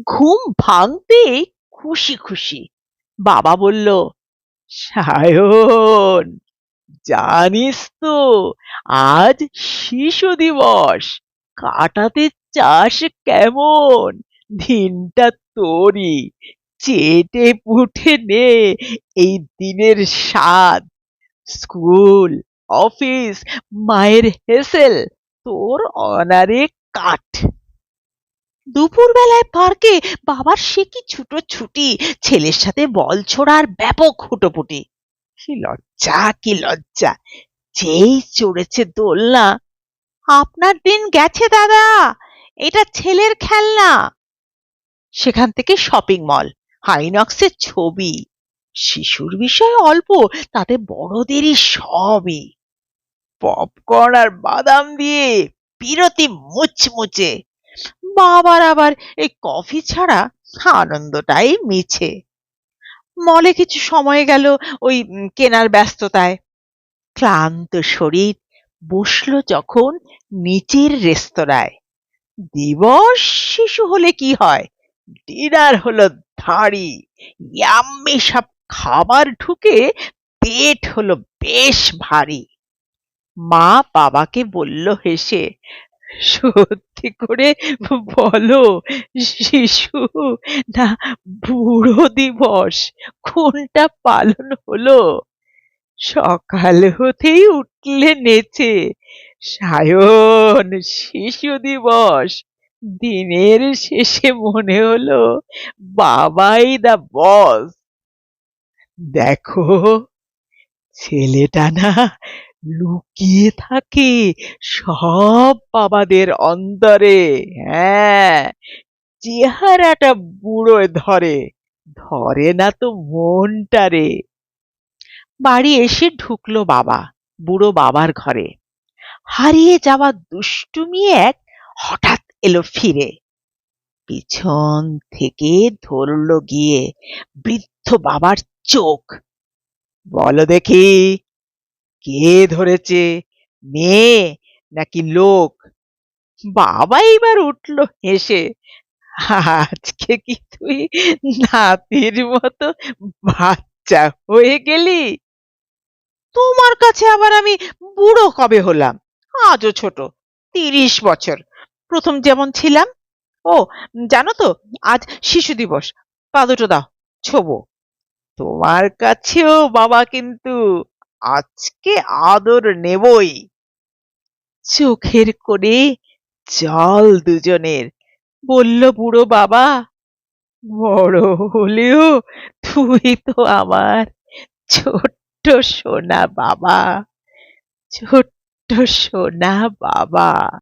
ঘুম ভাঙতেই খুশি খুশি বাবা বলল, সায়ন, জানিস তো আজ শিশু দিবস, কাটাতে চাস কেমন? দিনটা তোরই, চেটে পুটে নে এই দিনের স্বাদ। স্কুল, অফিস, মায়ের হেসেল তোর অনারে কাঠ। দুপুরবেলায় পার্কে বাবার সে কি ছুটোছুটি, ছেলের সাথে বল ছোড়ার ব্যাপক হুটোপুটি। কি লজ্জা, কি লজ্জা! যেই চড়েছে দোলনা, আপনার দিন গেছে দাদা, এটা ছেলের খেলনা। সেখান থেকে শপিং মল, হাইনক্সের ছবি, শিশুর বিষয় অল্প, তাতে বড়দেরই সবই। পপকর্ন আর বাদাম দিয়ে বিরতি মুচমুচে। বাবার আবার এই কফি ছাড়া আনন্দটাই মিছে। মলে কিছু সময় গেল ওই কেনার ব্যস্ততায়। ক্লান্ত শরীর বসলো যখন নিচের রেস্তোরাঁয়। দিবস শিশু হলে কি হয়, ডিনার হলো ধাড়ি, ইয়াম্মি সব খাবার ঢুকে পেট হলো বেশ ভারী। মা বাবাকে বলল হেসে, সত্যি করে বলো, শিশু না বুড়ো দিবস কোনটা পালন হলো? সকাল হতেই উঠলে নেচে, সায়ন, শিশু দিবস। দিনের শেষে মনে হলো বাবাই দা বস। দেখো, ছেলেটা না লুকিয়ে থাকে সব বাবাদের অন্তরে। হ্যাঁ, চেহারাটা বুড়ো ধরে, ধরে না তো মনটারে। বাড়ি এসে ঢুকলো বাবা বুড়ো বাবার ঘরে। হারিয়ে যাওয়া দুষ্টুমি এক হঠাৎ এলো ফিরে। পিছন থেকে ধরলো গিয়ে বৃদ্ধ বাবার চোখ। বলো দেখি, কে ধরেছে, মেয়ে নাকি লোক? বাবা এবার উঠলো হেসে, আজকে কি তুই নাতির মতো বাচ্চা হয়ে গেলি? তোমার কাছে আবার আমি বুড়ো কবে হলাম? আজও ছোট, ৩০ বছর, প্রথম যেমন ছিলাম। ও, জানো তো আজ শিশু দিবস, পা দুটো দাও, ছোবো। তোমার কাছেও বাবা কিন্তু আজকে আদর নেবই। চোখের কোণে জল দুজনের। বলল বুড়ো বাবা, বড় হলেও তুই তো আমার ছোট্ট সোনা বাবা, ছোট্ট সোনা বাবা।